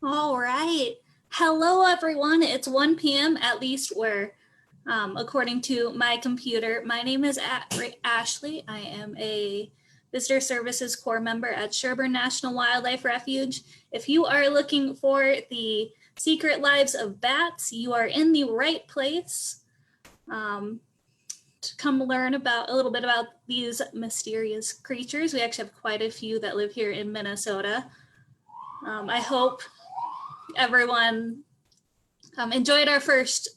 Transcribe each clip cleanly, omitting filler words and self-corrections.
All right. Hello, everyone. It's 1 p.m., at least where, according to my computer. My name is Ashley. I am a Visitor Services Corps member at Sherburne National Wildlife Refuge. If you are looking for the secret lives of bats, you are in the right place to come learn about a little bit about these mysterious creatures. We actually have quite a few that live here in Minnesota. I hope everyone enjoyed our first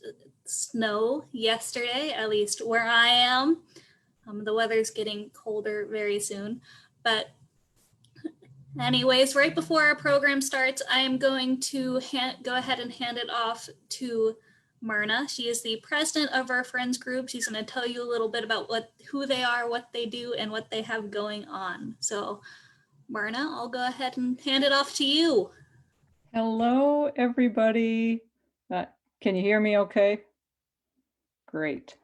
snow yesterday, at least where I am. The weather's getting colder very soon. But anyways, right before our program starts, I am going to go ahead and hand it off to Myrna. She is the president of our friends group. She's going to tell you a little bit about who they are, what they do, and what they have going on. So Myrna, I'll go ahead and hand it off to you. Hello, everybody. Can you hear me okay? Great.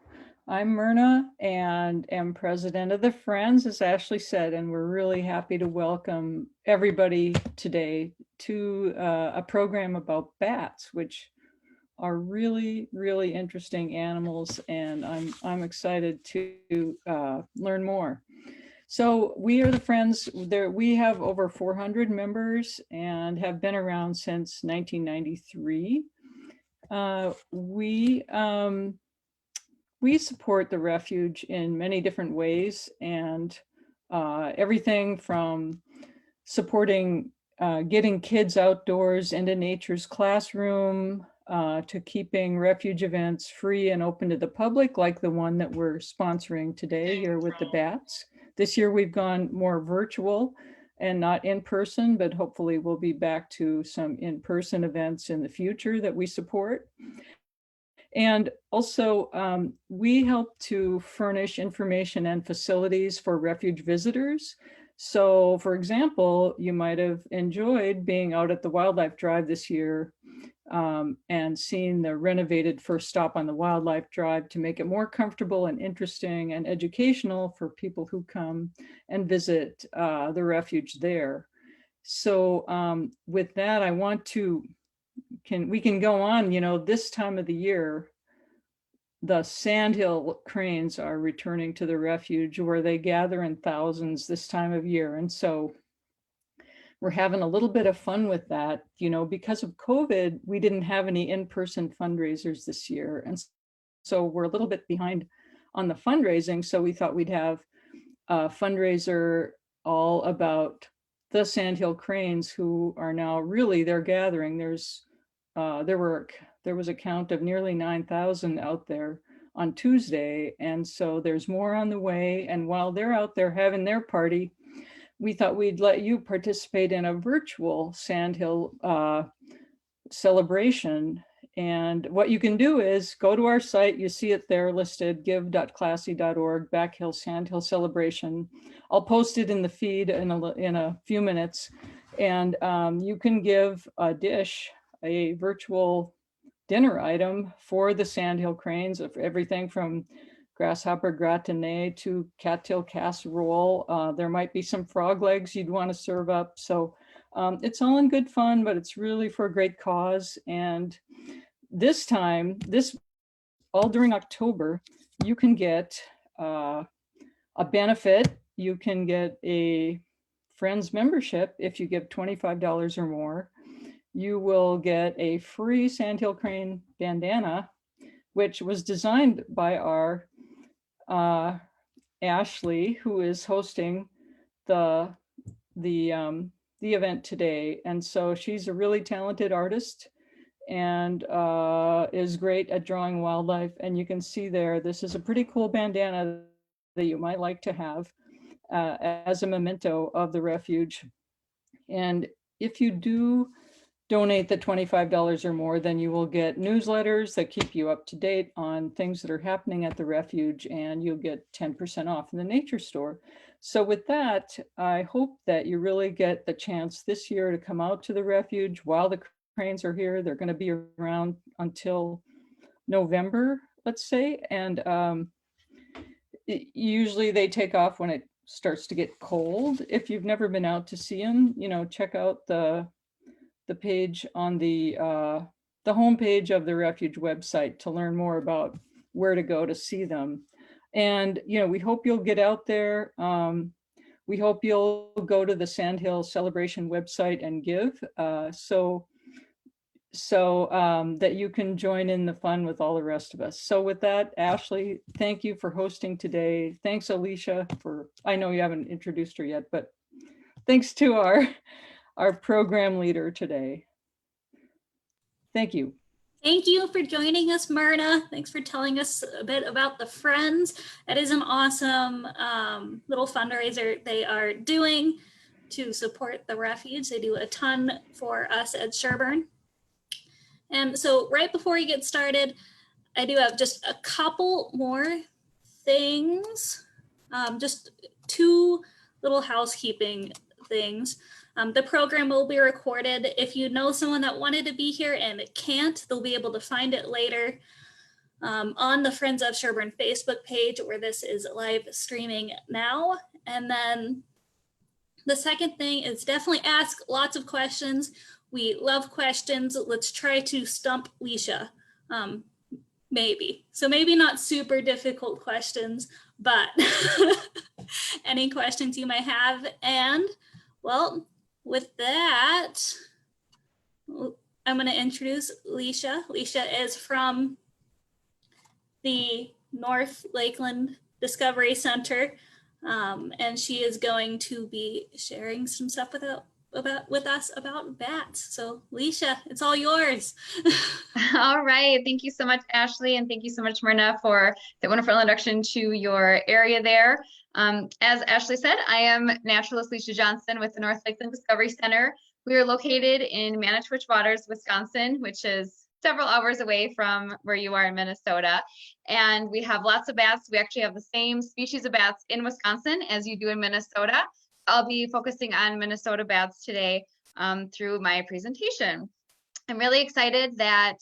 I'm Myrna and am president of the Friends, as Ashley said, and we're really happy to welcome everybody today to a program about bats, which are really, really interesting animals, and I'm excited to learn more. So we are the Friends. We have over 400 members and have been around since 1993. We support the refuge in many different ways, and everything from supporting getting kids outdoors into nature's classroom, to keeping refuge events free and open to the public, like the one that we're sponsoring today here with the bats. This year we've gone more virtual and not in person, but hopefully we'll be back to some in-person events in the future that we support. And also, we help to furnish information and facilities for refuge visitors. So, for example, you might have enjoyed being out at the wildlife drive this year and seeing the renovated first stop on the wildlife drive to make it more comfortable and interesting and educational for people who come and visit the refuge there. So with that, I want to, we can go on, this time of the year, the sandhill cranes are returning to the refuge where they gather in thousands this time of year. And so we're having a little bit of fun with that. Because of COVID, we didn't have any in-person fundraisers this year. And so we're a little bit behind on the fundraising. So we thought we'd have a fundraiser all about the sandhill cranes, who are now really, they're gathering. There was a count of nearly 9,000 out there on Tuesday. And so there's more on the way. And while they're out there having their party, we thought we'd let you participate in a virtual sandhill celebration. And what you can do is go to our site. You see it there listed, give.classy.org, Backhill Sandhill Celebration. I'll post it in the feed in a few minutes. And you can give a dish, a virtual dinner item for the sandhill cranes, of everything from grasshopper gratinée to cattail casserole. There might be some frog legs you'd want to serve up. So it's all in good fun, but it's really for a great cause. And this time, all during October, you can get a benefit. You can get a Friends membership if you give $25 or more. You will get a free sandhill crane bandana, which was designed by our Ashley, who is hosting the event today. And so she's a really talented artist and is great at drawing wildlife. And you can see there, this is a pretty cool bandana that you might like to have as a memento of the refuge. And if you do donate the $25 or more, then you will get newsletters that keep you up to date on things that are happening at the refuge, and you'll get 10% off in the nature store. So with that, I hope that you really get the chance this year to come out to the refuge while the cranes are here. They're going to be around until November, let's say, and usually they take off when it starts to get cold. If you've never been out to see them, check out the the page on the homepage of the refuge website to learn more about where to go to see them. And, you know, we hope you'll get out there. We hope you'll go to the Sandhill Celebration website and give, so that you can join in the fun with all the rest of us. So with that, Ashley, thank you for hosting today. Thanks, Alicia, for, I know you haven't introduced her yet, but thanks to our program leader today. Thank you. Thank you for joining us, Myrna. Thanks for telling us a bit about the Friends. That is an awesome little fundraiser they are doing to support the refuge. They do a ton for us at Sherburne. And so right before we get started, I do have just a couple more things, just two little housekeeping things. The program will be recorded. If you know someone that wanted to be here and it can't, they'll be able to find it later on the Friends of Sherburne Facebook page where this is live streaming now. And then the second thing is definitely ask lots of questions. We love questions. Let's try to stump Leisha, maybe. So maybe not super difficult questions, but any questions you might have. And well, with that, I'm going to introduce Leisha. Leisha is from the North Lakeland Discovery Center, and she is going to be sharing some stuff with us about bats. So Leisha, it's all yours. All right. Thank you so much, Ashley. And thank you so much, Myrna, for the wonderful introduction to your area there. As Ashley said, I am naturalist Leisha Johnson with the North Lakeland Discovery Center. We are located in Manitowich Waters, Wisconsin, which is several hours away from where you are in Minnesota. And we have lots of bats. We actually have the same species of bats in Wisconsin as you do in Minnesota. I'll be focusing on Minnesota bats today through my presentation. I'm really excited that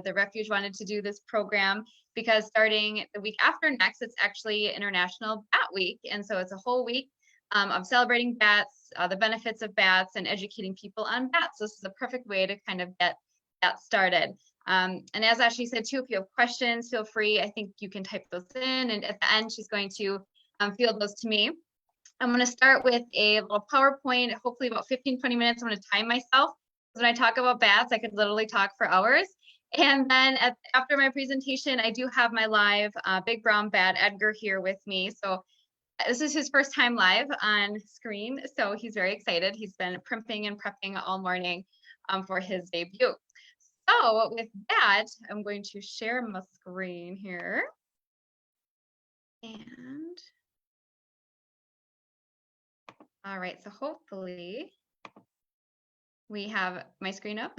the refuge wanted to do this program because starting the week after next, it's actually International Bat Week. And so it's a whole week of celebrating bats, the benefits of bats, and educating people on bats. So this is a perfect way to kind of get that started. And as Ashley said too, if you have questions, feel free. I think you can type those in, and at the end, she's going to field those to me. I'm going to start with a little PowerPoint, hopefully about 15, 20 minutes. I'm going to time myself. When I talk about bats, I could literally talk for hours. And then after my presentation, I do have my live big brown bat, Edgar, here with me. So this is his first time live on screen. So he's very excited. He's been primping and prepping all morning for his debut. So with that, I'm going to share my screen here. And all right, so hopefully we have my screen up.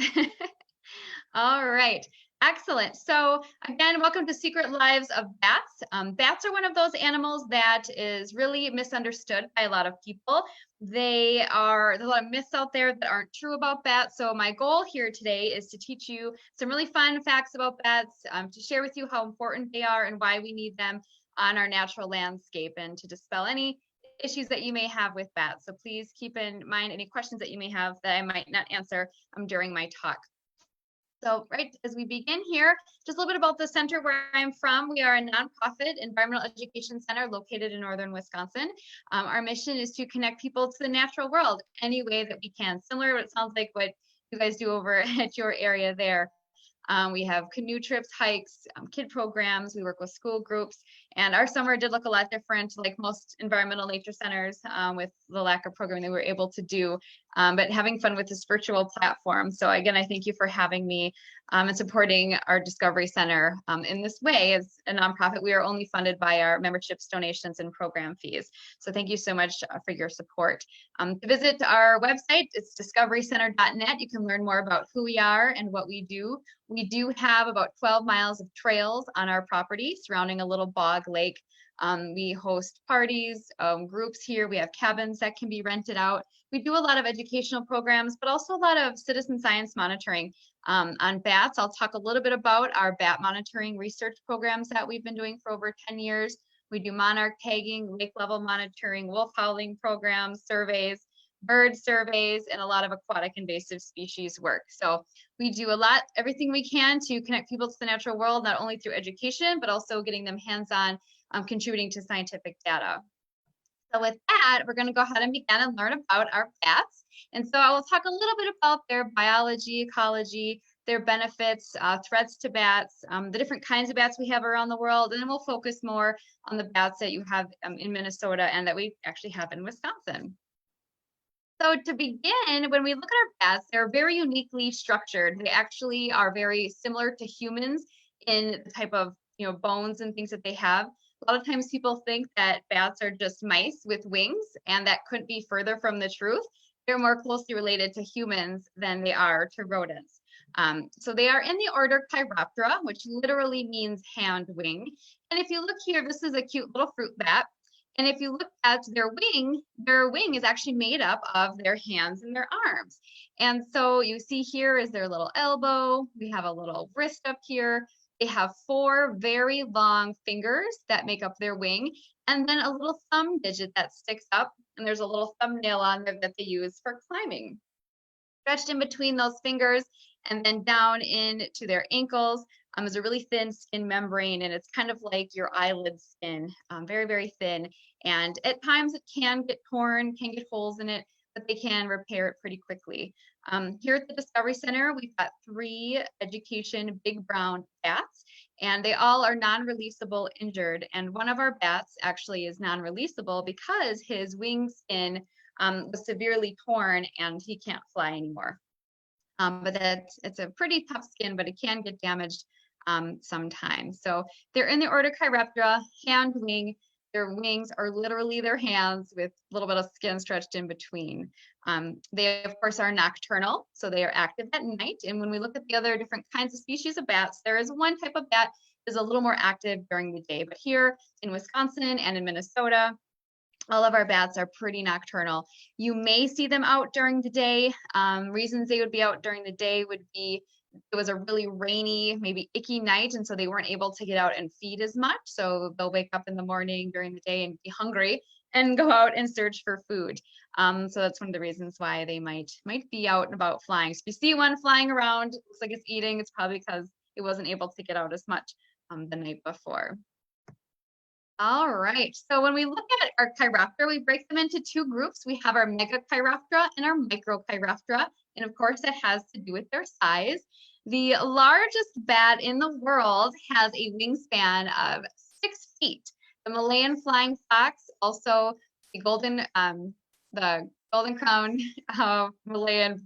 All right, excellent. So again, welcome to Secret Lives of Bats. Bats are one of those animals that is really misunderstood by a lot of people. There's a lot of myths out there that aren't true about bats. So my goal here today is to teach you some really fun facts about bats, to share with you how important they are and why we need them on our natural landscape, and to dispel any issues that you may have with bats. So please keep in mind any questions that you may have that I might not answer during my talk. So right as we begin here, just a little bit about the center where I'm from. We are a nonprofit environmental education center located in northern Wisconsin. Our mission is to connect people to the natural world any way that we can. Similar to what it sounds like what you guys do over at your area there. We have canoe trips, hikes, kid programs. We work with school groups, and our summer did look a lot different, like most environmental nature centers, with the lack of programming that we were able to do, but having fun with this virtual platform. So again, I thank you for having me and supporting our Discovery Center in this way. As a nonprofit, we are only funded by our memberships, donations, and program fees. So thank you so much for your support. To visit our website, it's discoverycenter.net. You can learn more about who we are and what we do. We do have about 12 miles of trails on our property surrounding a little bog lake. We host parties, groups here. We have cabins that can be rented out. We do a lot of educational programs, but also a lot of citizen science monitoring on bats. I'll talk a little bit about our bat monitoring research programs that we've been doing for over 10 years. We do monarch tagging, lake level monitoring, wolf howling programs, surveys, bird surveys, and a lot of aquatic invasive species work. So we do a lot, everything we can to connect people to the natural world, not only through education, but also getting them hands-on, contributing to scientific data. So with that, we're going to go ahead and begin and learn about our bats. And so I will talk a little bit about their biology, ecology, their benefits, threats to bats, the different kinds of bats we have around the world, and then we'll focus more on the bats that you have in Minnesota and that we actually have in Wisconsin. So to begin, when we look at our bats, they're very uniquely structured. They actually are very similar to humans in the type of bones and things that they have. A lot of times people think that bats are just mice with wings, and that couldn't be further from the truth. They're more closely related to humans than they are to rodents. So they are in the order Chiroptera, which literally means hand wing. And if you look here, this is a cute little fruit bat. And if you look at their wing is actually made up of their hands and their arms. And so you see here is their little elbow. We have a little wrist up here. They have 4 very long fingers that make up their wing, and then a little thumb digit that sticks up, and there's a little thumbnail on there that they use for climbing. Stretched in between those fingers and then down into their ankles is a really thin skin membrane, and it's kind of like your eyelid skin, very, very thin. And at times it can get torn, can get holes in it, but they can repair it pretty quickly. Here at the Discovery Center, we've got 3 education big brown bats, and they all are non-releasable injured. And one of our bats actually is non-releasable because his wing skin was severely torn and he can't fly anymore. But it's a pretty tough skin, but it can get damaged sometimes. So they're in the order Chiroptera, hand wing. Their wings are literally their hands with a little bit of skin stretched in between. They, of course, are nocturnal, so they are active at night. And when we look at the other different kinds of species of bats, there is one type of bat that is a little more active during the day. But here in Wisconsin and in Minnesota, all of our bats are pretty nocturnal. You may see them out during the day. Reasons they would be out during the day would be it was a really rainy, maybe icky night, and so they weren't able to get out and feed as much. So they'll wake up in the morning during the day and be hungry and go out and search for food. So that's one of the reasons why they might be out and about flying. So if you see one flying around, looks like it's eating, it's probably because it wasn't able to get out as much the night before. All right, so when we look at our Chiroptera, we break them into 2 groups. We have our Megachiroptera and our Microchiroptera, and of course that has to do with their size. The largest bat in the world has a wingspan of 6 feet. The Malayan flying fox, also the golden crown Malayan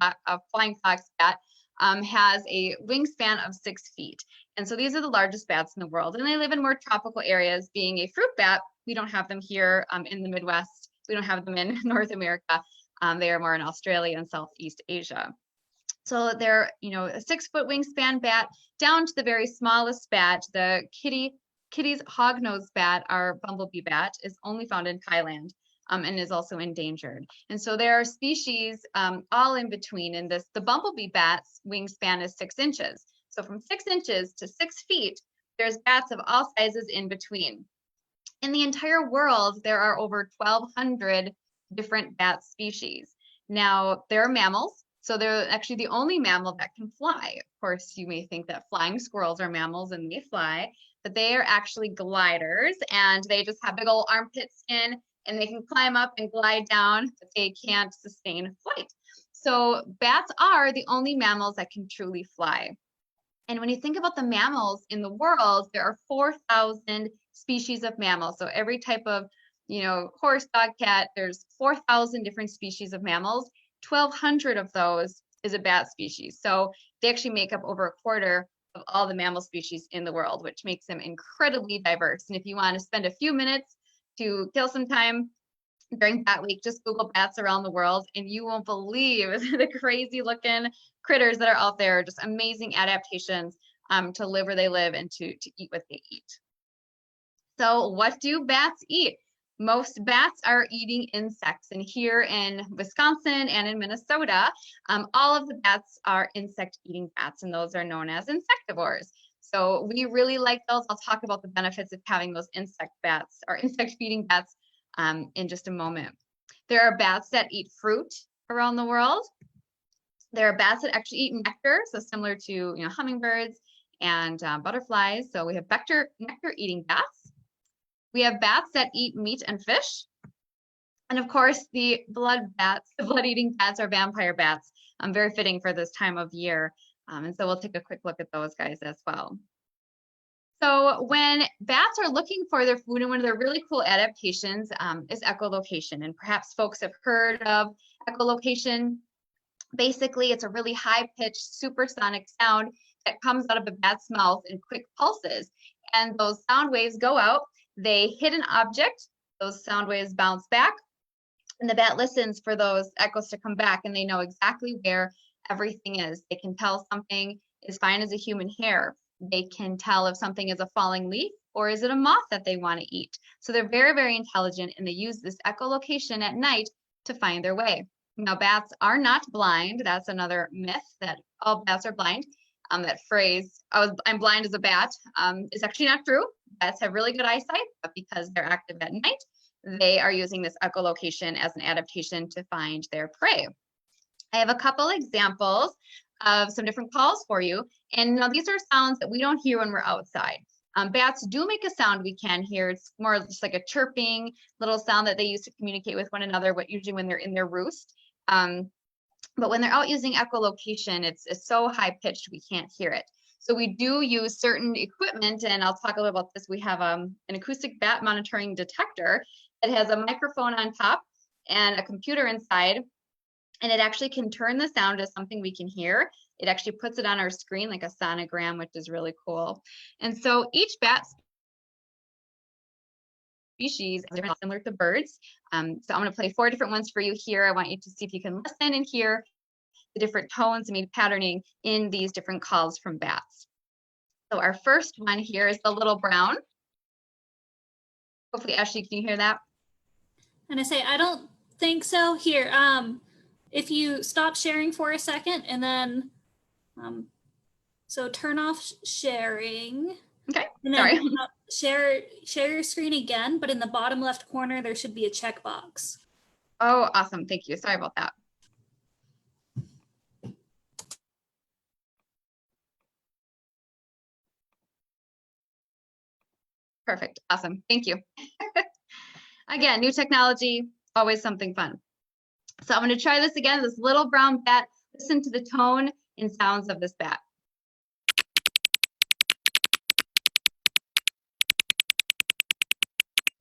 flying fox bat, has a wingspan of 6 feet. And so these are the largest bats in the world, and they live in more tropical areas. Being a fruit bat, we don't have them here in the Midwest. We don't have them in North America. They are more in Australia and Southeast Asia. So they're, a 6-foot wingspan bat down to the very smallest bat. The Kitty's hognose bat, our bumblebee bat, is only found in Thailand and is also endangered. And so there are species all in between. And the bumblebee bat's wingspan is 6 inches. So from 6 inches to 6 feet, there's bats of all sizes in between. In the entire world, there are over 1,200 different bat species. Now, there are mammals. So they're actually the only mammal that can fly. Of course, you may think that flying squirrels are mammals and they fly, but they are actually gliders, and they just have big old armpit skin, and they can climb up and glide down, but they can't sustain flight. So bats are the only mammals that can truly fly. And when you think about the mammals in the world, there are 4,000 species of mammals. So every type of, horse, dog, cat, there's 4,000 different species of mammals. 1,200 of those is a bat species. So they actually make up over 1/4 of all the mammal species in the world, which makes them incredibly diverse. And if you want to spend a few minutes to kill some time during Bat Week, just Google bats around the world, and you won't believe the crazy looking critters that are out there, just amazing adaptations to live where they live and to eat what they eat. So what do bats eat? Most bats are eating insects, and here in Wisconsin and in Minnesota, all of the bats are insect-eating bats, and those are known as insectivores. So we really like those. I'll talk about the benefits of having those insect bats or insect-feeding bats in just a moment. There are bats that eat fruit around the world. There are bats that actually eat nectar, so similar to hummingbirds and butterflies. So we have nectar eating bats. We have bats that eat meat and fish. And of course, the blood-eating bats are vampire bats. Very fitting for this time of year. And so we'll take a quick look at those guys as well. So when bats are looking for their food, and one of their really cool adaptations is echolocation. And perhaps folks have heard of echolocation. Basically, it's a really high-pitched supersonic sound that comes out of a bat's mouth in quick pulses. And those sound waves go out, they hit an object, those sound waves bounce back, and the bat listens for those echoes to come back, and they know exactly where everything is. They can tell something is fine as a human hair. They can tell if something is a falling leaf or is it a moth that they want to eat. So they're very, very intelligent, and they use this echolocation at night to find their way. Now, bats are not blind. That's another myth, that all bats are blind. That phrase, I'm blind as a bat, is actually not true. Bats have really good eyesight, but because they're active at night, they are using this echolocation as an adaptation to find their prey. I have a couple examples of some different calls for you. And now these are sounds that we don't hear when we're outside. Bats do make a sound we can hear. It's more just like a chirping little sound that they use to communicate with one another, usually when they're in their roost. But when they're out using echolocation, it's so high pitched we can't hear it. So we do use certain equipment, and I'll talk a little about this. We have an acoustic bat monitoring detector that has a microphone on top and a computer inside, and it actually can turn the sound to something we can hear. It actually puts it on our screen like a sonogram, which is really cool. And so each bat species is similar to birds. So I'm going to play 4 different ones for you here. I want you to see if you can listen and hear the different tones and maybe patterning in these different calls from bats. So our first one here is the little brown. Hopefully, Ashley, can you hear that? And I say, I don't think so. Here, if you stop sharing for a second, and then, so turn off sharing. Okay, and sorry. Share your screen again, but in the bottom left corner, there should be a checkbox. Oh, awesome. Thank you. Sorry about that. Perfect. Awesome. Thank you. Again, new technology, always something fun. So I'm going to try this again. This little brown bat. Listen to the tone and sounds of this bat.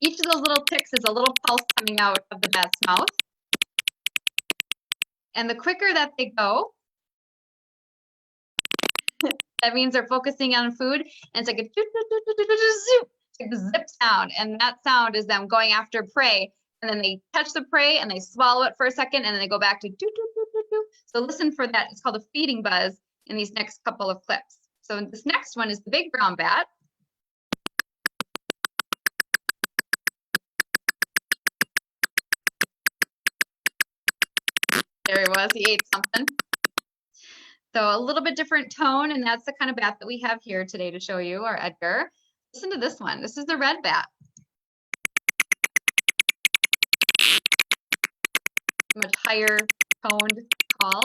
Each of those little ticks is a little pulse coming out of the bat's mouth. And the quicker that they go, that means they're focusing on food. And it's like a zip sound. And that sound is them going after prey. And then they catch the prey and they swallow it for a second, and then they go back to do, do, do, do, do. So listen for that. It's called a feeding buzz in these next couple of clips. So this next one is the big brown bat. There he was, he ate something. So a little bit different tone, and that's the kind of bat that we have here today to show you, our Edgar. Listen to this one. This is the red bat. Much higher toned call.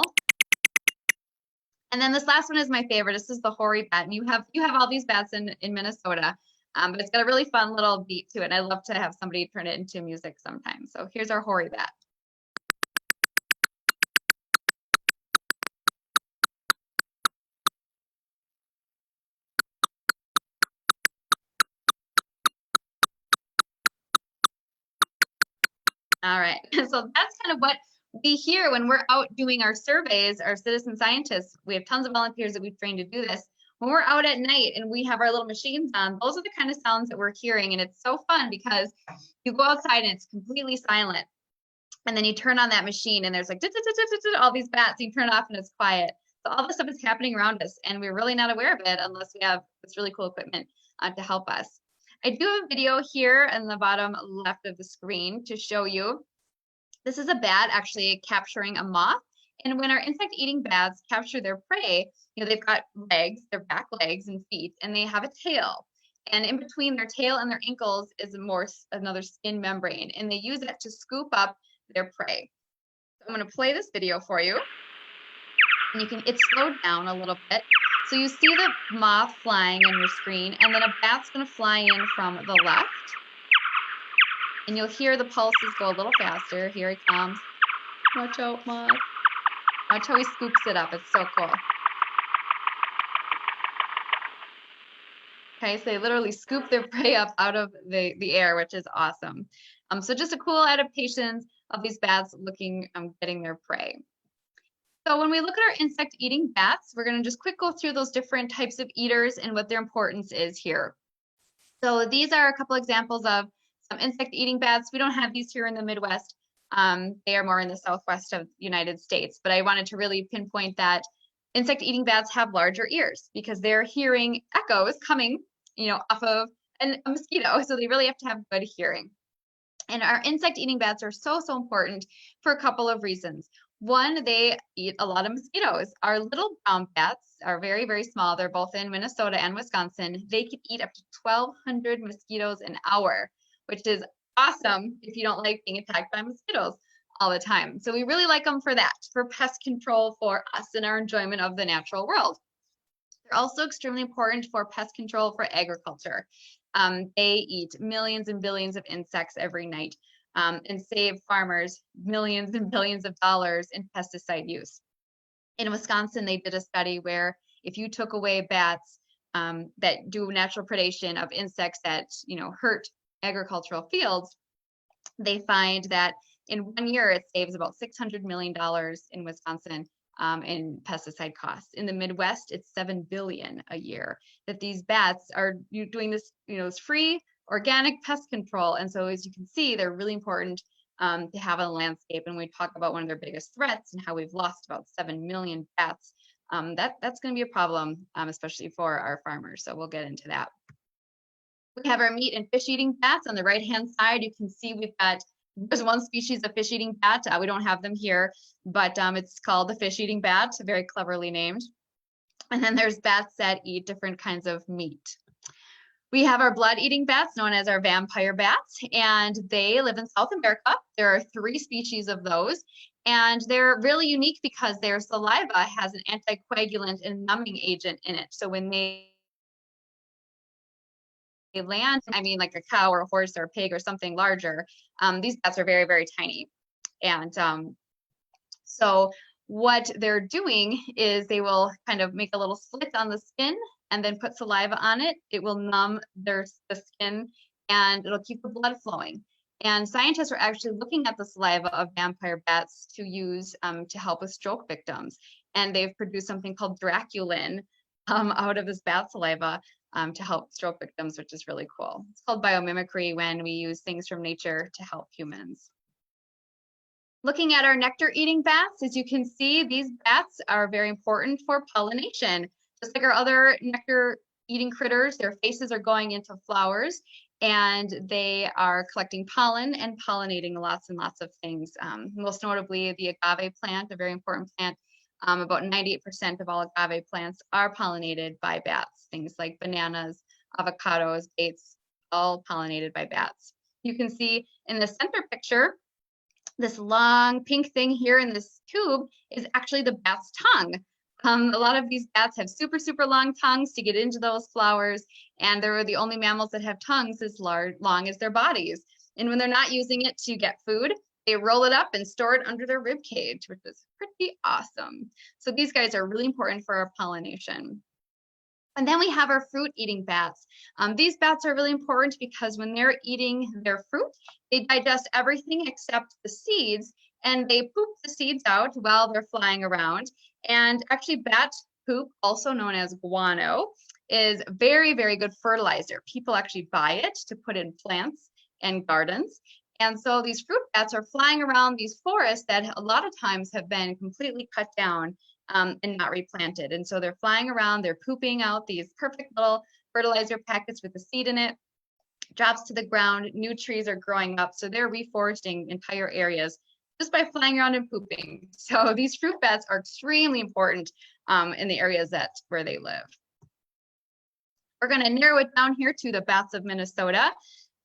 And then this last one is my favorite. This is the hoary bat. And you have all these bats in Minnesota, but it's got a really fun little beat to it. I love to have somebody turn it into music sometimes. So here's our hoary bat. All right, so that's kind of what we hear when we're out doing our surveys, our citizen scientists. We have tons of volunteers that we've trained to do this. When we're out at night and we have our little machines on, those are the kind of sounds that we're hearing. And it's so fun because you go outside and it's completely silent. And then you turn on that machine and there's like all these bats, you turn it off and it's quiet. So all this stuff is happening around us and we're really not aware of it unless we have this really cool equipment to help us. I do have a video here in the bottom left of the screen to show you. This is a bat actually capturing a moth. And when our insect-eating bats capture their prey, they've got legs, their back legs and feet, and they have a tail. And in between their tail and their ankles is another skin membrane, and they use it to scoop up their prey. I'm going to play this video for you. And it's slowed down a little bit. So you see the moth flying on your screen, and then a bat's going to fly in from the left. And you'll hear the pulses go a little faster. Here he comes. Watch out, moth. Watch how he scoops it up. It's so cool. Okay, so they literally scoop their prey up out of the air, which is awesome. So just a cool adaptation of these bats getting their prey. So when we look at our insect-eating bats, we're going to just quick go through those different types of eaters and what their importance is here. So these are a couple examples of some insect-eating bats. We don't have these here in the Midwest. They are more in the Southwest of the United States, but I wanted to really pinpoint that insect-eating bats have larger ears because they're hearing echoes coming, off of a mosquito. So they really have to have good hearing. And our insect-eating bats are so important for a couple of reasons. One, they eat a lot of mosquitoes. Our little brown bats are very, very small. They're both in Minnesota and Wisconsin. They can eat up to 1,200 mosquitoes an hour, which is awesome if you don't like being attacked by mosquitoes all the time. So we really like them for that, for pest control for us and our enjoyment of the natural world. They're also extremely important for pest control for agriculture. They eat millions and billions of insects every night and save farmers millions and billions of dollars in pesticide use. In Wisconsin, they did a study where if you took away bats that do natural predation of insects that hurt agricultural fields, they find that in 1 year it saves about $600 million in Wisconsin in pesticide costs. In the Midwest, it's $7 billion a year that these bats are doing this, it's free organic pest control. And so as you can see, they're really important to have on the landscape. And we talk about one of their biggest threats and how we've lost about 7 million bats. That's going to be a problem, especially for our farmers. So we'll get into that. We have our meat and fish eating bats on the right hand side. You can see there's one species of fish eating bat. We don't have them here, but it's called the fish eating bat, very cleverly named. And then there's bats that eat different kinds of meat. We have our blood eating bats known as our vampire bats, and they live in South America. There are 3 species of those, and they're really unique because their saliva has an anticoagulant and numbing agent in it. So when they land, like a cow or a horse or a pig or something larger, these bats are very, very tiny. And so what they're doing is they will kind of make a little slit on the skin and then put saliva on it. It will numb the skin and it'll keep the blood flowing. And scientists are actually looking at the saliva of vampire bats to use to help with stroke victims. And they've produced something called Draculin out of this bat saliva to help stroke victims, which is really cool. It's called biomimicry when we use things from nature to help humans. Looking at our nectar-eating bats, as you can see, these bats are very important for pollination. Just like our other nectar-eating critters, their faces are going into flowers, and they are collecting pollen and pollinating lots and lots of things. Most notably, the agave plant, a very important plant. About 98% of all agave plants are pollinated by bats. Things like bananas, avocados, dates, all pollinated by bats. You can see in the center picture, this long pink thing here in this tube is actually the bat's tongue. A lot of these bats have super, super long tongues to get into those flowers, and they're the only mammals that have tongues as long as their bodies. And when they're not using it to get food, they roll it up and store it under their rib cage, which is pretty awesome. So these guys are really important for our pollination. And then we have our fruit-eating bats. These bats are really important because when they're eating their fruit, they digest everything except the seeds, and they poop the seeds out while they're flying around. And actually, bat poop, also known as guano, is very, very good fertilizer. People actually buy it to put in plants and gardens. And so these fruit bats are flying around these forests that a lot of times have been completely cut down and not replanted. And so they're flying around, they're pooping out these perfect little fertilizer packets with the seed in it, drops to the ground, new trees are growing up. So they're reforesting entire areas just by flying around and pooping. So these fruit bats are extremely important in the areas where they live. We're going to narrow it down here to the bats of Minnesota.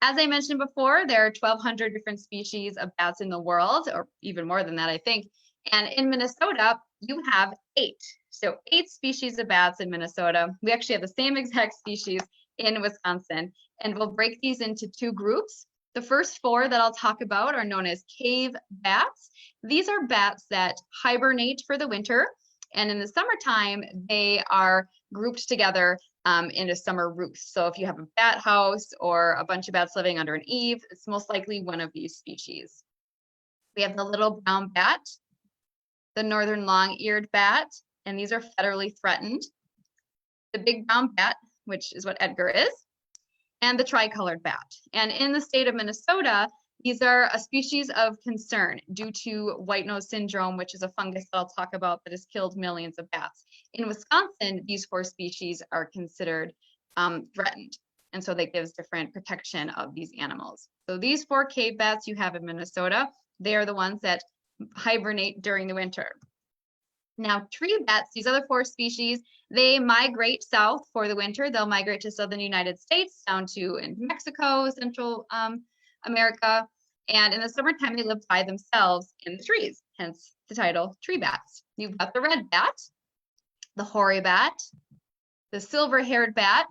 As I mentioned before, there are 1,200 different species of bats in the world, or even more than that, I think. And in Minnesota, you have 8. So 8 species of bats in Minnesota. We actually have the same exact species in Wisconsin, and we'll break these into 2 groups. The first 4 that I'll talk about are known as cave bats. These are bats that hibernate for the winter, and in the summertime, they are grouped together into summer roosts. So if you have a bat house or a bunch of bats living under an eave, it's most likely one of these species. We have the little brown bat, the northern long-eared bat, and these are federally threatened. The big brown bat, which is what Edgar is, and the tricolored bat. And in the state of Minnesota, these are a species of concern due to white nose syndrome, which is a fungus that I'll talk about that has killed millions of bats. In Wisconsin, these 4 species are considered threatened. And so that gives different protection of these animals. So these 4 cave bats you have in Minnesota, they are the ones that hibernate during the winter. Now, tree bats, these other 4 species, they migrate south for the winter. They'll migrate to southern United States, down to in Mexico, Central America. And in the summertime, they live by themselves in the trees, hence the title tree bats. You've got the red bat, the hoary bat, the silver-haired bat,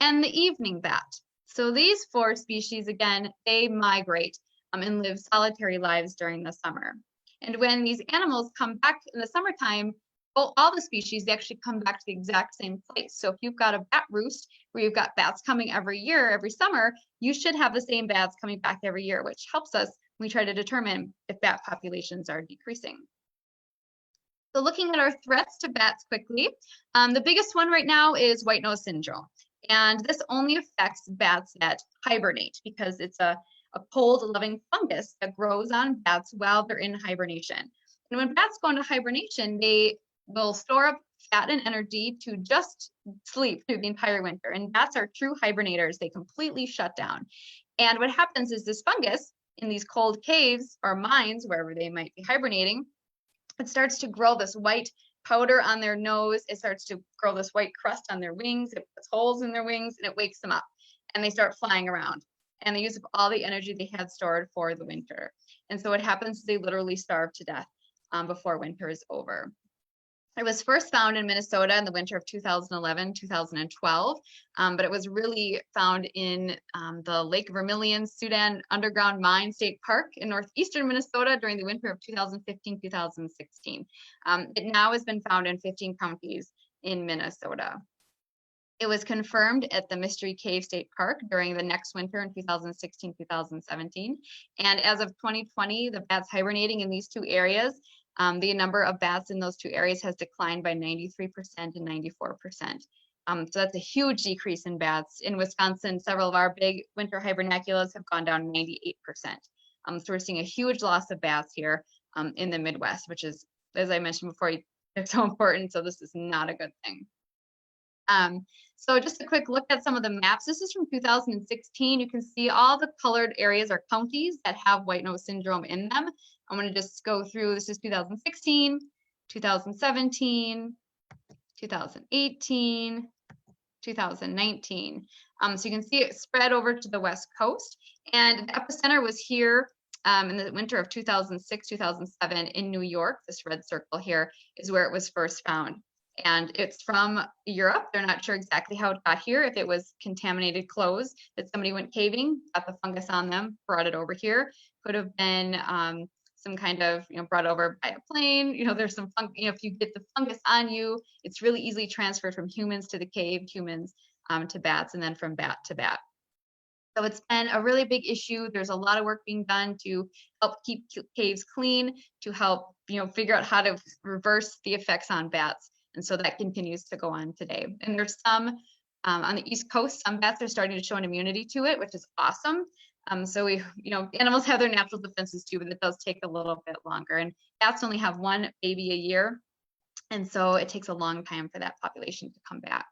and the evening bat. So these 4 species, again, they migrate and live solitary lives during the summer. And when these animals come back in the summertime, all the species, they actually come back to the exact same place. So if you've got a bat roost where you've got bats coming every year, every summer, you should have the same bats coming back every year, which helps us when we try to determine if bat populations are decreasing. So looking at our threats to bats quickly, the biggest one right now is white nose syndrome. And this only affects bats that hibernate because it's a cold-loving fungus that grows on bats while they're in hibernation. And when bats go into hibernation, they will store up fat and energy to just sleep through the entire winter. And bats are true hibernators. They completely shut down. And what happens is this fungus in these cold caves or mines, wherever they might be hibernating, it starts to grow this white powder on their nose. It starts to grow this white crust on their wings. It puts holes in their wings and it wakes them up. And they start flying around. And they use up all the energy they had stored for the winter. And so what happens is they literally starve to death before winter is over. It was first found in Minnesota in the winter of 2011, 2012, but it was really found in the Lake Vermilion Sudan Underground Mine State Park in northeastern Minnesota during the winter of 2015, 2016. It now has been found in 15 counties in Minnesota. It was confirmed at the Mystery Cave State Park during the next winter in 2016, 2017. And as of 2020, the bats hibernating in these 2 areas, the number of bats in those 2 areas has declined by 93% and 94%. So that's a huge decrease in bats. In Wisconsin, several of our big winter hibernaculums have gone down 98%. So we're seeing a huge loss of bats here in the Midwest, which is, as I mentioned before, it's so important. So this is not a good thing. So just a quick look at some of the maps. This is from 2016. You can see all the colored areas are counties that have white nose syndrome in them. I'm going to just go through. This is 2016, 2017, 2018, 2019. So you can see it spread over to the West Coast. And the epicenter was here in the winter of 2006, 2007 in New York. This red circle here is where it was first found. And it's from Europe. They're not sure exactly how it got here, if it was contaminated clothes that somebody went caving, got the fungus on them, brought it over here. Could have been some kind of, brought over by a plane. There's some if you get the fungus on you, it's really easily transferred from humans to the cave, humans to bats, and then from bat to bat. So it's been a really big issue. There's a lot of work being done to help keep caves clean, to help, figure out how to reverse the effects on bats. And so that continues to go on today. And there's some on the East Coast, some bats are starting to show an immunity to it, which is awesome. So animals have their natural defenses too, but it does take a little bit longer. And bats only have 1 baby a year. And so it takes a long time for that population to come back.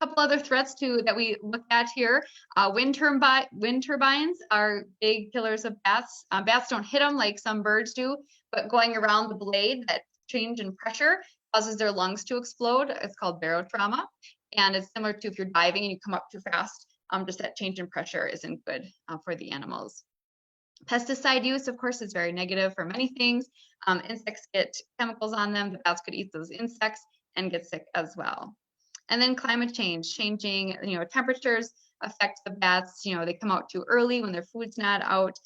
A couple other threats too that we look at here. Wind turbines are big killers of bats. Bats don't hit them like some birds do, but going around the blade, that change in pressure causes their lungs to explode. It's called barotrauma. And it's similar to if you're diving and you come up too fast just that change in pressure isn't good for the animals. Pesticide use, of course, is very negative for many things. Insects get chemicals on them. The bats could eat those insects and get sick as well. And then climate change, changing, temperatures affect the bats. They come out too early when their food's not out.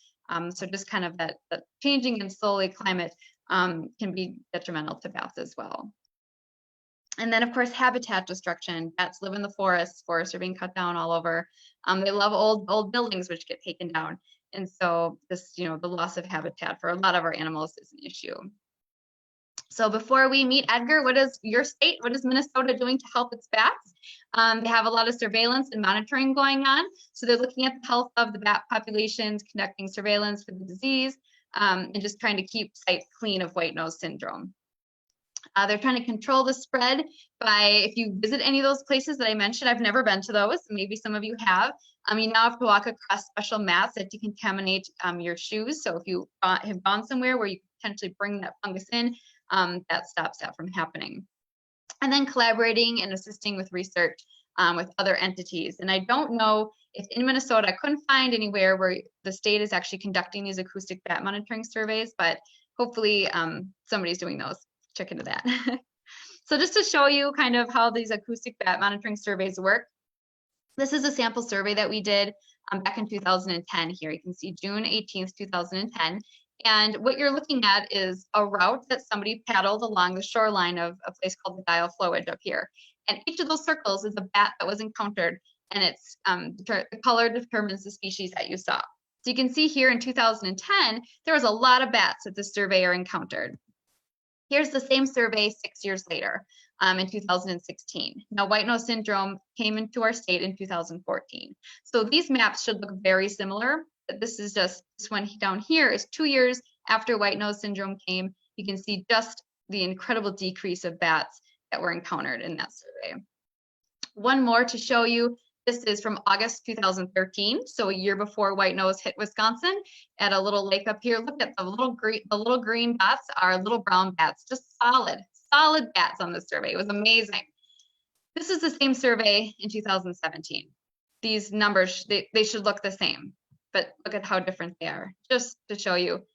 So just kind of that changing and slowly climate can be detrimental to bats as well. And then, of course, habitat destruction. Bats live in the forests. Forests are being cut down all over. They love old buildings, which get taken down. And so this, the loss of habitat for a lot of our animals is an issue. So before we meet Edgar, what is your state? What is Minnesota doing to help its bats? They have a lot of surveillance and monitoring going on. So they're looking at the health of the bat populations, conducting surveillance for the disease, and just trying to keep sites clean of white nose syndrome. They're trying to control the spread by, if you visit any of those places that I mentioned, I've never been to those, maybe some of you have, you now have to walk across special mats that decontaminate your shoes. So if you have gone somewhere where you potentially bring that fungus in, that stops that from happening. And then collaborating and assisting with research with other entities. And I don't know if in Minnesota, I couldn't find anywhere where the state is actually conducting these acoustic bat monitoring surveys, but hopefully somebody's doing those. Check into that. So just to show you kind of how these acoustic bat monitoring surveys work, this is a sample survey that we did back in 2010 here. You can see June 18th, 2010. And what you're looking at is a route that somebody paddled along the shoreline of a place called the Dial Flowage up here. And each of those circles is a bat that was encountered, and it's the color determines the species that you saw. So you can see here in 2010, there was a lot of bats that the surveyor encountered. Here's the same survey 6 years later, in 2016. Now, white nose syndrome came into our state in 2014. So these maps should look very similar. This is just, this one down here is 2 years after white nose syndrome came. You can see just the incredible decrease of bats that were encountered in that survey. One more to show you. This is from August 2013, so a year before white nose hit Wisconsin, at a little lake up here. Look at the little green dots are little brown bats, just solid bats on this survey. It was amazing. This is the same survey in 2017. These numbers, they should look the same, but look at how different they are. Just to show you,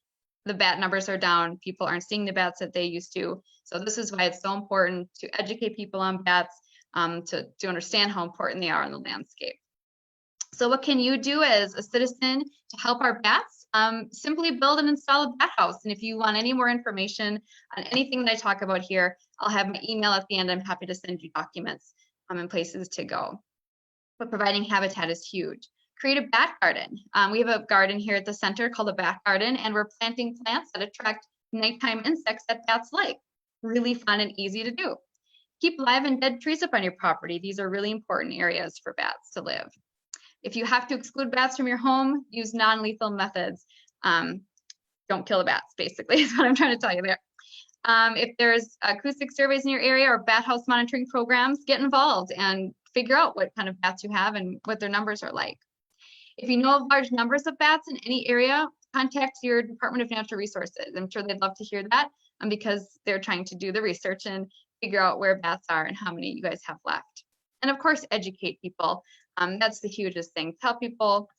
the bat numbers are down. People aren't seeing the bats that they used to. So this is why it's so important to educate people on bats, to understand how important they are in the landscape. So what can you do as a citizen to help our bats? Simply build and install a bat house. And if you want any more information on anything that I talk about here, I'll have my email at the end. I'm happy to send you documents and places to go. But providing habitat is huge. Create a bat garden. We have a garden here at the center called a bat garden, and we're planting plants that attract nighttime insects that bats like. Really fun and easy to do. Keep live and dead trees up on your property. These are really important areas for bats to live. If you have to exclude bats from your home, use non-lethal methods. Don't kill the bats, basically, is what I'm trying to tell you there. If there's acoustic surveys in your area or bat house monitoring programs, get involved and figure out what kind of bats you have and what their numbers are like. If you know of large numbers of bats in any area, contact your Department of Natural Resources. I'm sure they'd love to hear that because they're trying to do the research and figure out where bats are and how many you guys have left. And of course, educate people. That's the hugest thing. Tell people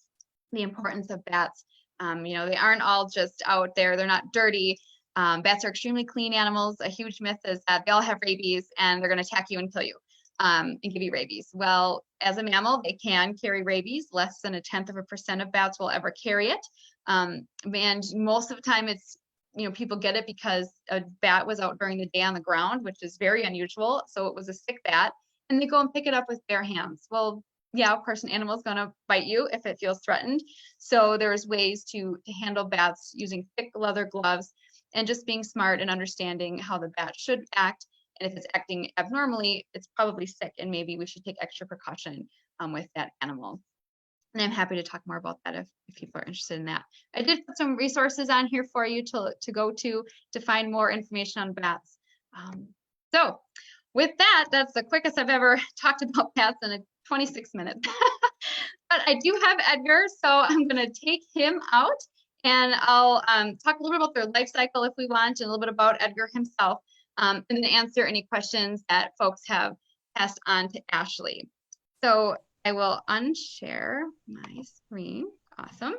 the importance of bats. They aren't all just out there. They're not dirty. Bats are extremely clean animals. A huge myth is that they all have rabies and they're going to attack you and kill you and give you rabies. Well, as a mammal, they can carry rabies. Less than 0.1% of bats will ever carry it. And most of the time it's, people get it because a bat was out during the day on the ground, which is very unusual. So it was a sick bat, and they go and pick it up with bare hands. Well, yeah, of course, an animal is going to bite you if it feels threatened. So there's ways to handle bats using thick leather gloves and just being smart and understanding how the bat should act. And if it's acting abnormally, it's probably sick, and maybe we should take extra precaution with that animal. And I'm happy to talk more about that if people are interested in that. I did put some resources on here for you to go to find more information on bats. So with that, that's the quickest I've ever talked about bats in 26 minutes. But I do have Edgar, so I'm going to take him out, and I'll talk a little bit about their life cycle if we want, and a little bit about Edgar himself, and then answer any questions that folks have passed on to Ashley. So I will unshare my screen. Awesome.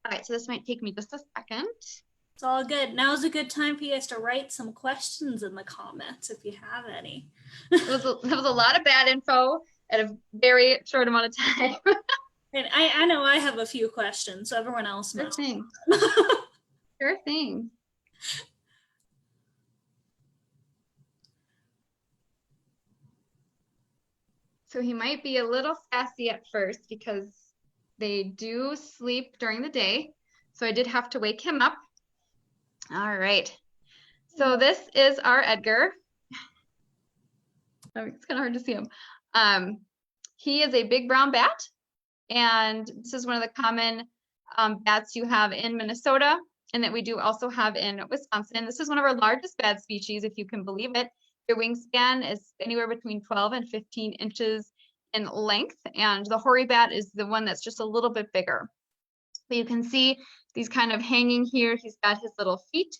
All right, so this might take me just a second. It's all good. Now's a good time for you guys to write some questions in the comments if you have any. That was a lot of bad info at a very short amount of time. And I know I have a few questions, so everyone else Sure knows. thing. Sure thing. So he might be a little sassy at first because they do sleep during the day. So I did have to wake him up. All right. So this is our Edgar. It's kind of hard to see him. He is a big brown bat. And this is one of the common bats you have in Minnesota and that we do also have in Wisconsin. This is one of our largest bat species, if you can believe it. Their wingspan is anywhere between 12 and 15 inches in length. And the hoary bat is the one that's just a little bit bigger. But you can see these kind of hanging here. He's got his little feet,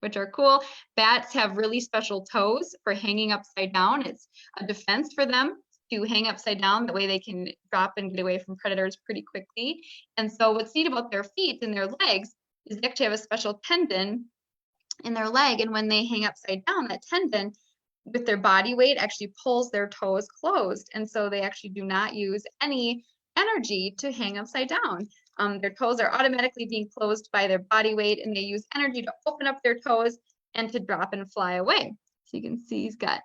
which are cool. Bats have really special toes for hanging upside down. It's a defense for them to hang upside down. That way they can drop and get away from predators pretty quickly. And so what's neat about their feet and their legs is they actually have a special tendon in their leg. And when they hang upside down, that tendon with their body weight actually pulls their toes closed. And so they actually do not use any energy to hang upside down. Their toes are automatically being closed by their body weight, and they use energy to open up their toes and to drop and fly away. So you can see he's got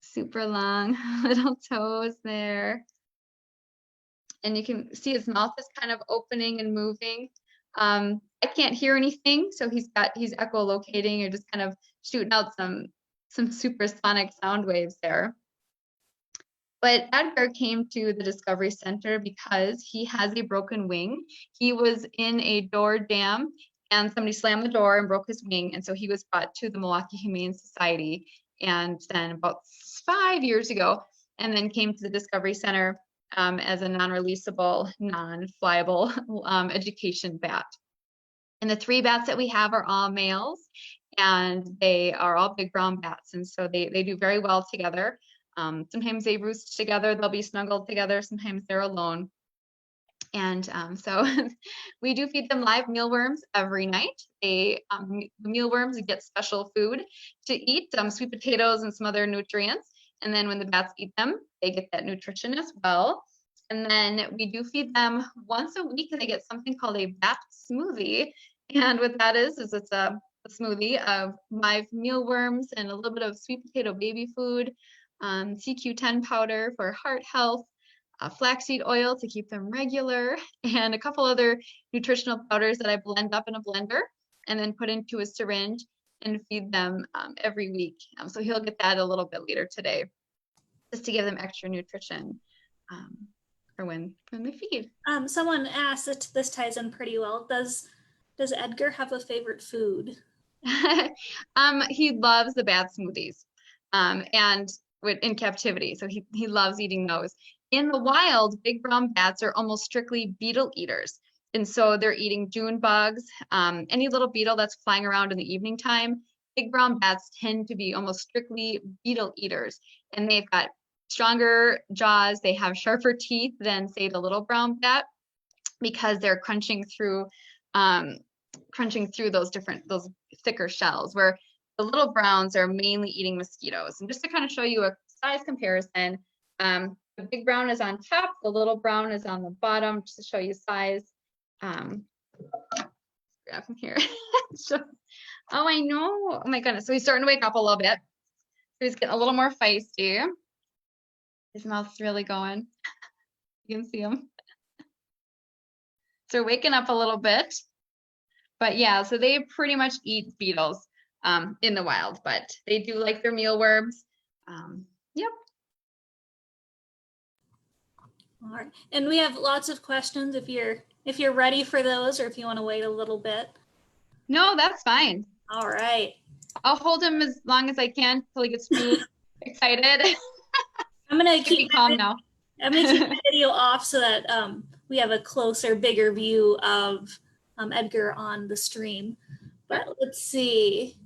super long little toes there. And you can see his mouth is kind of opening and moving. I can't hear anything, so he's echolocating or just kind of shooting out some supersonic sound waves there. But Edgar came to the Discovery Center because he has a broken wing. He was in a door jam and somebody slammed the door and broke his wing. And so he was brought to the Milwaukee Humane Society, and then about 5 years ago, and then came to the Discovery Center as a non-releasable, non-flyable education bat. And the 3 bats that we have are all males, and they are all big brown bats. And so they do very well together. Sometimes they roost together, they'll be snuggled together, sometimes they're alone. And so we do feed them live mealworms every night. The mealworms get special food to eat, sweet potatoes and some other nutrients. And then when the bats eat them, they get that nutrition as well. And then we do feed them once a week, and they get something called a bat smoothie. And what that is it's a smoothie of live mealworms and a little bit of sweet potato baby food, CQ10 powder for heart health, flaxseed oil to keep them regular, and a couple other nutritional powders that I blend up in a blender and then put into a syringe and feed them every week. So he'll get that a little bit later today, just to give them extra nutrition for when they feed. Someone asked, that this ties in pretty well. Does Edgar have a favorite food? He loves the bat smoothies, and in captivity, so he loves eating those. In the wild, big brown bats are almost strictly beetle eaters. And so they're eating June bugs, any little beetle that's flying around in the evening time. Big brown bats tend to be almost strictly beetle eaters. And they've got stronger jaws. They have sharper teeth than, say, the little brown bat, because they're crunching through those thicker shells, where the little browns are mainly eating mosquitoes. And just to kind of show you a size comparison, the big brown is on top, the little brown is on the bottom, just to show you size. Grab him here. Oh, I know. Oh my goodness. So he's starting to wake up a little bit. So he's getting a little more feisty. His mouth's really going. You can see him. So waking up a little bit. But yeah, so they pretty much eat beetles in the wild, but they do like their mealworms. Yep. All right. And we have lots of questions if you're ready for those, or if you want to wait a little bit. No, that's fine. All right. I'll hold him as long as I can until he gets me excited. I'm gonna keep calm now. I'm gonna keep the video off so that we have a closer, bigger view of Edgar on the stream. But let's see.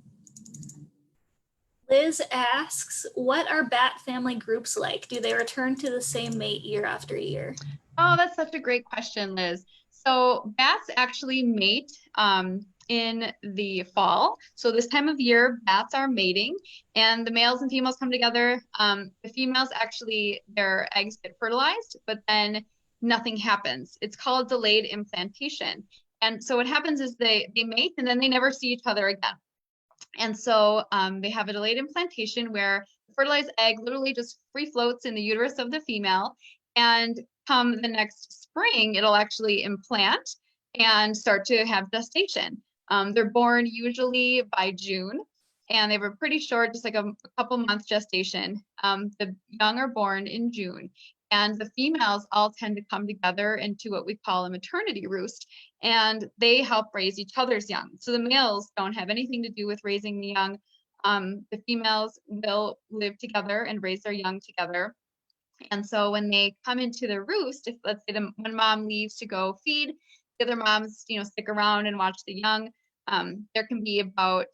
Liz asks, what are bat family groups like? Do they return to the same mate year after year? Oh, that's such a great question, Liz. So bats actually mate in the fall. So this time of year, bats are mating and the males and females come together. The females actually, their eggs get fertilized, but then nothing happens. It's called delayed implantation. And so what happens is they mate and then they never see each other again. And so they have a delayed implantation where the fertilized egg literally just free floats in the uterus of the female. And come the next spring, it'll actually implant and start to have gestation. They're born usually by June, and they have a pretty short, just like a couple month gestation. The young are born in June, and the females all tend to come together into what we call a maternity roost, and they help raise each other's young. So the males don't have anything to do with raising the young. The females will live together and raise their young together. And so when they come into the roost, if let's say one mom leaves to go feed, the other moms, stick around and watch the young. There can be about,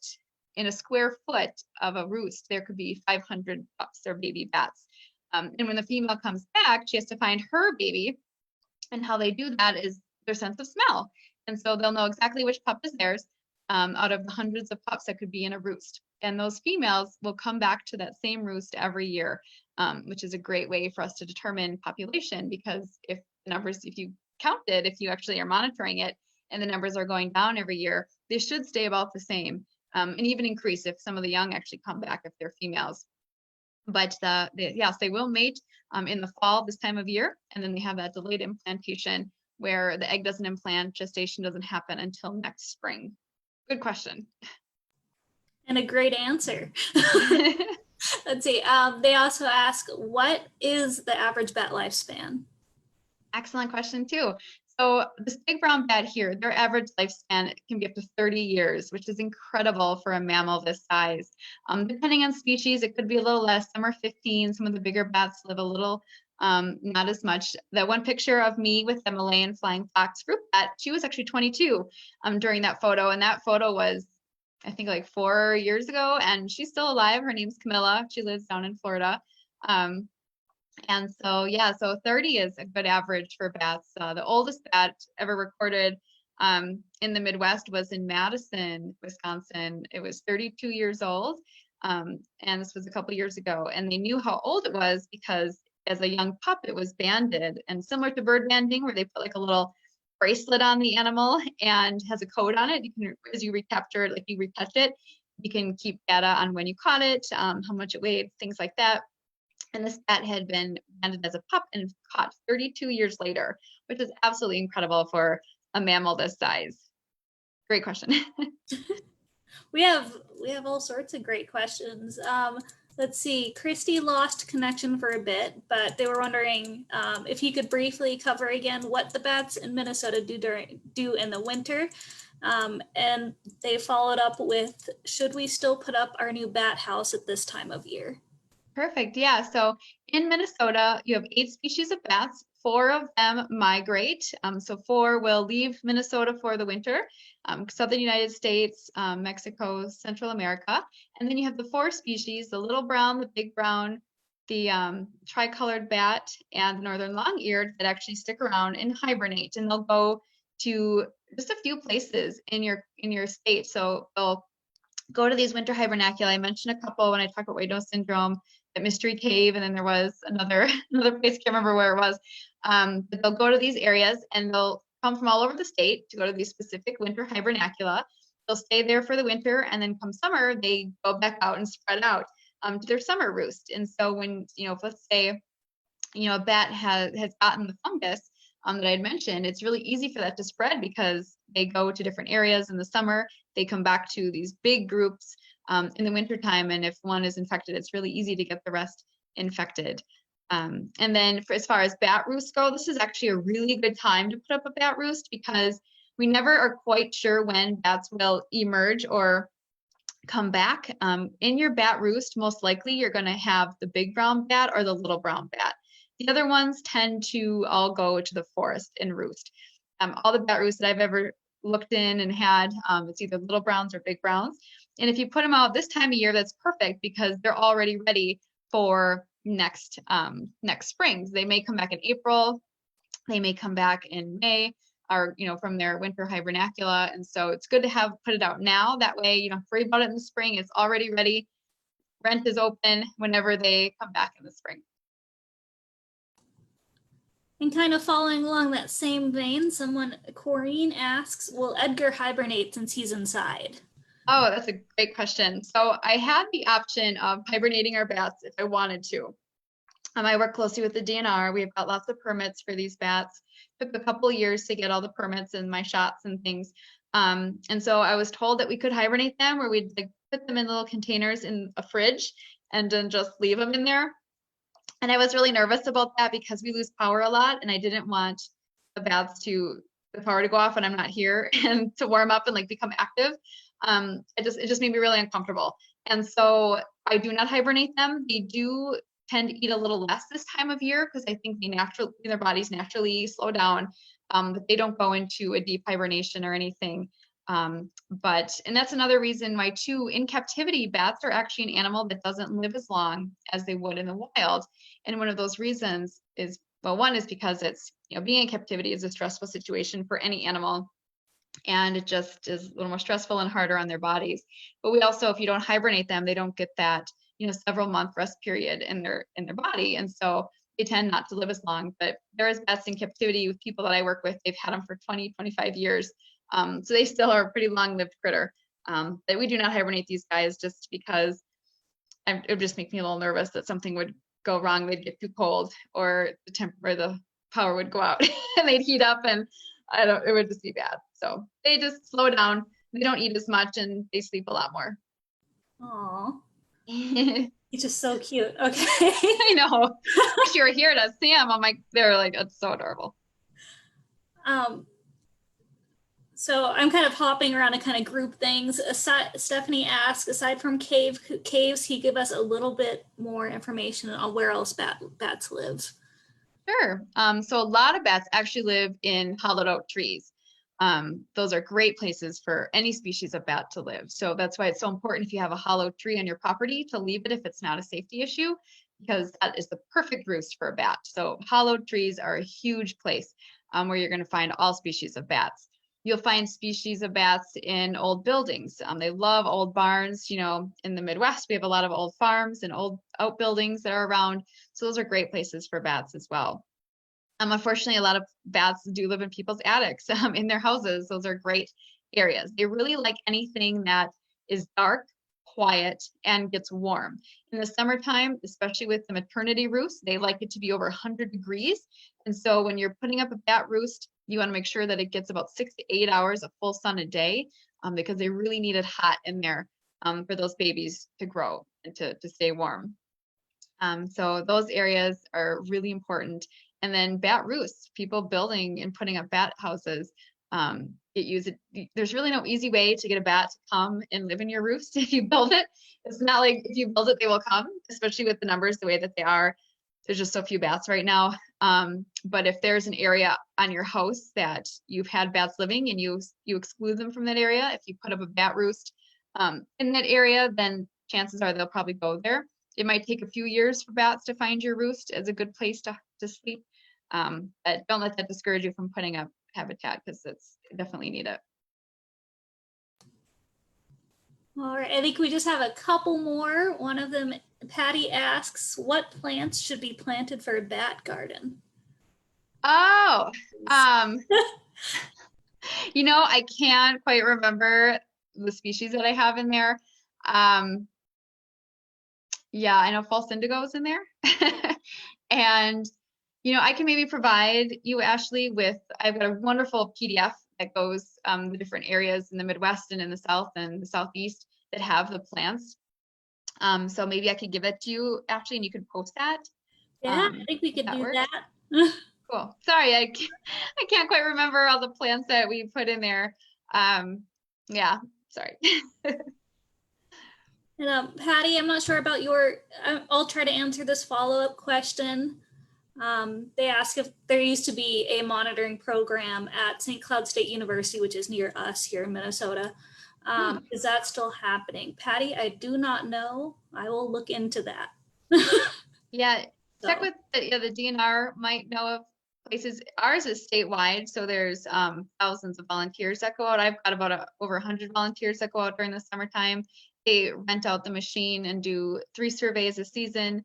in a square foot of a roost, there could be 500 pups or baby bats. And when the female comes back, she has to find her baby. And how they do that is their sense of smell. And so they'll know exactly which pup is theirs out of the hundreds of pups that could be in a roost. And those females will come back to that same roost every year, which is a great way for us to determine population, because if you counted, if you actually are monitoring it and the numbers are going down every year, they should stay about the same and even increase if some of the young actually come back if they're females. But yes, they will mate in the fall this time of year, and then they have that delayed implantation where the egg doesn't implant, gestation doesn't happen until next spring. Good question. And a great answer. Let's see. They also ask, what is the average bat lifespan? Excellent question too. So this big brown bat here, their average lifespan can be up to 30 years, which is incredible for a mammal this size. Depending on species, it could be a little less. Some are 15. Some of the bigger bats live a little, not as much. That one picture of me with the Malayan flying fox fruit bat, she was actually 22 during that photo. And that photo was, I think, like 4 years ago, and she's still alive. Her name's Camilla. She lives down in Florida. And so, yeah, so 30 is a good average for bats. The oldest bat ever recorded in the Midwest was in Madison, Wisconsin. It was 32 years old. And this was a couple years ago. And they knew how old it was because as a young pup, it was banded. And similar to bird banding, where they put like a little bracelet on the animal and has a code on it. You can, as you recapture it, like you retouch it, you can keep data on when you caught it, how much it weighed, things like that. And this bat had been banded as a pup and caught 32 years later, which is absolutely incredible for a mammal this size. Great question. We have all sorts of great questions. Let's see. Christy lost connection for a bit, but they were wondering if you could briefly cover again what the bats in Minnesota do in the winter. And they followed up with, should we still put up our new bat house at this time of year? Perfect. Yeah. So in Minnesota, you have 8 species of bats. 4 of them migrate. So 4 will leave Minnesota for the winter, southern United States, Mexico, Central America. And then you have the 4 species, the little brown, the big brown, the tricolored bat, and the northern long-eared that actually stick around and hibernate. And they'll go to just a few places in your state. So they'll go to these winter hibernacula. I mentioned a couple when I talk about white nose syndrome, at Mystery Cave, and then there was another place, can't remember where it was. But they'll go to these areas and they'll come from all over the state to go to these specific winter hibernacula. They'll stay there for the winter, and then come summer, they go back out and spread out to their summer roost. And so when, if let's say, a bat has gotten the fungus that I had mentioned, it's really easy for that to spread because they go to different areas in the summer. They come back to these big groups in the wintertime, and if one is infected, it's really easy to get the rest infected. And then as far as bat roosts go, this is actually a really good time to put up a bat roost because we never are quite sure when bats will emerge or come back. In your bat roost, most likely you're going to have the big brown bat or the little brown bat. The other ones tend to all go to the forest and roost. All the bat roosts that I've ever looked in and had, it's either little browns or big browns. And if you put them out this time of year, that's perfect because they're already ready for next spring. They may come back in April, they may come back in May, or from their winter hibernacula. And so it's good to put it out now. That way you don't have to worry about it in the spring. It's already ready. Rent is open whenever they come back in the spring. And kind of following along that same vein, Corrine asks, will Edgar hibernate since he's inside? Oh, that's a great question. So I had the option of hibernating our bats if I wanted to. I work closely with the DNR. We've got lots of permits for these bats. Took a couple years to get all the permits and my shots and things. And so I was told that we could hibernate them, or we'd put them in little containers in a fridge and then just leave them in there. And I was really nervous about that because we lose power a lot, and I didn't want the power to go off when I'm not here and to warm up and become active. It just made me really uncomfortable. And so I do not hibernate them. They do tend to eat a little less this time of year because I think their bodies naturally slow down, but they don't go into a deep hibernation or anything. And that's another reason why too, in captivity, bats are actually an animal that doesn't live as long as they would in the wild. And one of those reasons is, well, one is because it's, being in captivity is a stressful situation for any animal. And it just is a little more stressful and harder on their bodies. But we also, if you don't hibernate them, they don't get that, several month rest period in their body. And so they tend not to live as long. But there is bats in captivity with people that I work with. They've had them for 20, 25 years. So they still are a pretty long-lived critter. But we do not hibernate these guys just because it would just make me a little nervous that something would go wrong. They'd get too cold, or the power would go out and they'd heat up, and it would just be bad. So they just slow down. They don't eat as much, and they sleep a lot more. Aw. He's just so cute. Okay. I know. Wish you were here to see them. They're it's so adorable. So I'm kind of hopping around to kind of group things. Stephanie asks, aside from caves, can you give us a little bit more information on where else bats live? Sure. So a lot of bats actually live in hollowed out trees. Those are great places for any species of bat to live. So that's why it's so important if you have a hollow tree on your property to leave it if it's not a safety issue, because that is the perfect roost for a bat. So hollowed trees are a huge place where you're going to find all species of bats. You'll find species of bats in old buildings. They love old barns. In the Midwest, we have a lot of old farms and old outbuildings that are around. So those are great places for bats as well. Unfortunately, a lot of bats do live in people's attics, in their houses. Those are great areas. They really like anything that is dark, quiet, and gets warm. In the summertime, especially with the maternity roost, they like it to be over 100 degrees. And so when you're putting up a bat roost, you want to make sure that it gets about 6 to 8 hours of full sun a day, because they really need it hot in there for those babies to grow and to stay warm. So those areas are really important. And then bat roosts, people building and putting up bat houses. There's really no easy way to get a bat to come and live in your roost if you build it. It's not like if you build it, they will come, especially with the numbers the way that they are. There's just so few bats right now. But if there's an area on your house that you've had bats living and you exclude them from that area, if you put up a bat roost in that area, then chances are they'll probably go there. It might take a few years for bats to find your roost as a good place to sleep. But don't let that discourage you from putting up habitat, because they definitely need it. All right, I think we just have a couple more. One of them, Patty asks, what plants should be planted for a bat garden? Oh, I can't quite remember the species that I have in there. Yeah, I know false indigo is in there. And, I can maybe provide you, Ashley, I've got a wonderful PDF that goes the different areas in the Midwest and in the South and the Southeast that have the plants. So maybe I could give it to you, Ashley, and you could post that. Yeah, I think we could do works. that. Cool. Sorry, I can't quite remember all the plants that we put in there. Yeah, sorry. And Patty, I'm not sure about I'll try to answer this follow-up question. They ask if there used to be a monitoring program at St. Cloud State University, which is near us here in Minnesota. Is that still happening? Patty, I do not know. I will look into that. Yeah, check So, with the DNR might know of places. Ours is statewide, so there's thousands of volunteers that go out. I've got about over 100 volunteers that go out during the summertime. They rent out the machine and do 3 surveys a season,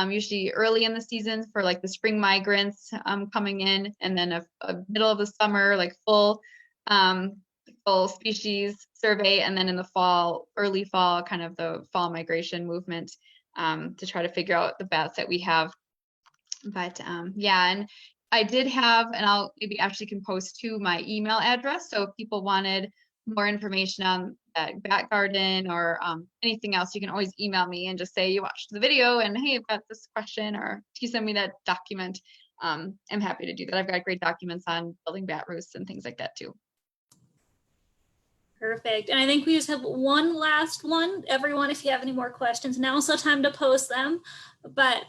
usually early in the season for like the spring migrants coming in, and then a middle of the summer, like full species survey, and then in the fall, early fall, kind of the fall migration movement to try to figure out the bats that we have. But yeah, and I did have, and I'll maybe actually can post to my email address. So if people wanted more information on that bat garden or anything else, you can always email me and just say you watched the video and hey, I've got this question, or if you send me that document, I'm happy to do that. I've got great documents on building bat roosts and things like that too. perfect. And I think we just have one last one. Everyone, if you have any more questions, now's the time to post them. But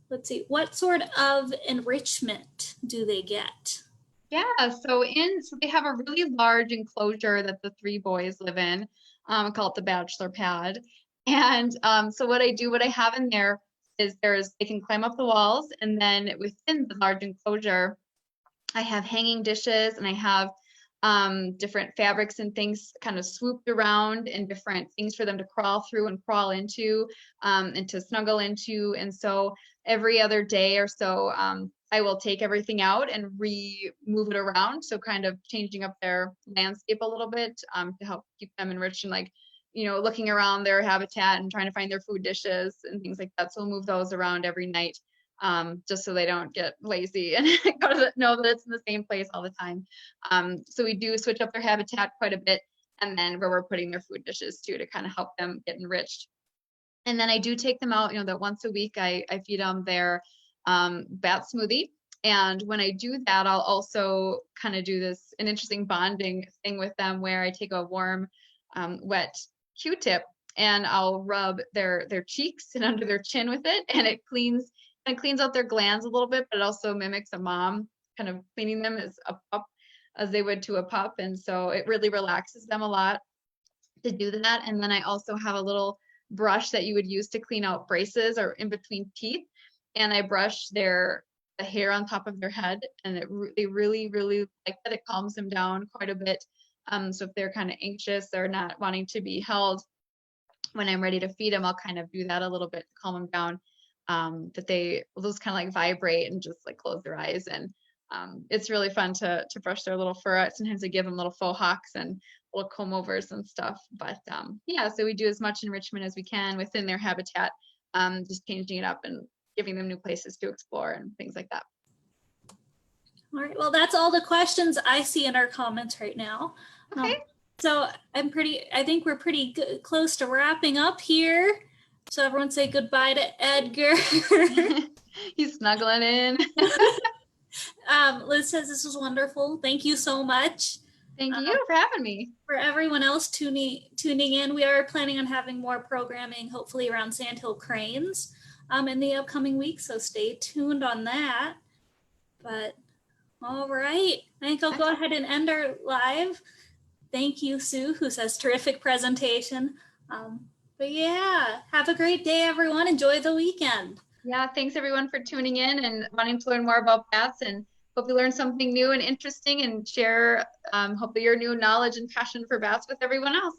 let's see, what sort of enrichment do they get? Yeah, so they have a really large enclosure that the 3 boys live in, called the bachelor pad. And so what I have in there is they can climb up the walls, and then within the large enclosure, I have hanging dishes, and I have different fabrics and things kind of swooped around, and different things for them to crawl through and crawl into, and to snuggle into. And so every other day or so, I will take everything out and move it around. So kind of changing up their landscape a little bit to help keep them enriched, and like, looking around their habitat and trying to find their food dishes and things like that. So we'll move those around every night, just so they don't get lazy and know that it's in the same place all the time. So we do switch up their habitat quite a bit, and then where we're putting their food dishes too, to kind of help them get enriched. And then I do take them out, that once a week I feed them their bat smoothie. And when I do that, I'll also kind of do an interesting bonding thing with them, where I take a warm, wet Q-tip and I'll rub their cheeks and under their chin with it, and it cleans out their glands a little bit, but it also mimics a mom kind of cleaning them as they would to a pup. And so it really relaxes them a lot to do that. And then I also have a little brush that you would use to clean out braces or in between teeth, and I brush the hair on top of their head, and they really, really like that. It calms them down quite a bit. So if they're kind of anxious or not wanting to be held, when I'm ready to feed them, I'll kind of do that a little bit to calm them down. That they'll just kind of like vibrate and just like close their eyes. And it's really fun to brush their little fur. Sometimes I give them little faux hawks and little comb overs and stuff. But yeah, so we do as much enrichment as we can within their habitat, just changing it up and giving them new places to explore and things like that. All right, well, that's all the questions I see in our comments right now. Okay. So I think we're pretty close to wrapping up here. So everyone say goodbye to Edgar. He's snuggling in. Liz says this was wonderful. Thank you so much. Thank you for having me. For everyone else tuning in, we are planning on having more programming, hopefully around sandhill cranes in the upcoming week. So stay tuned on that. But all right, I think I'll go ahead and end our live. Thank you, Sue, who says terrific presentation. But yeah, have a great day, everyone. Enjoy the weekend. Yeah, thanks everyone for tuning in and wanting to learn more about bats, and hope you learned something new and interesting, and share hopefully your new knowledge and passion for bats with everyone else.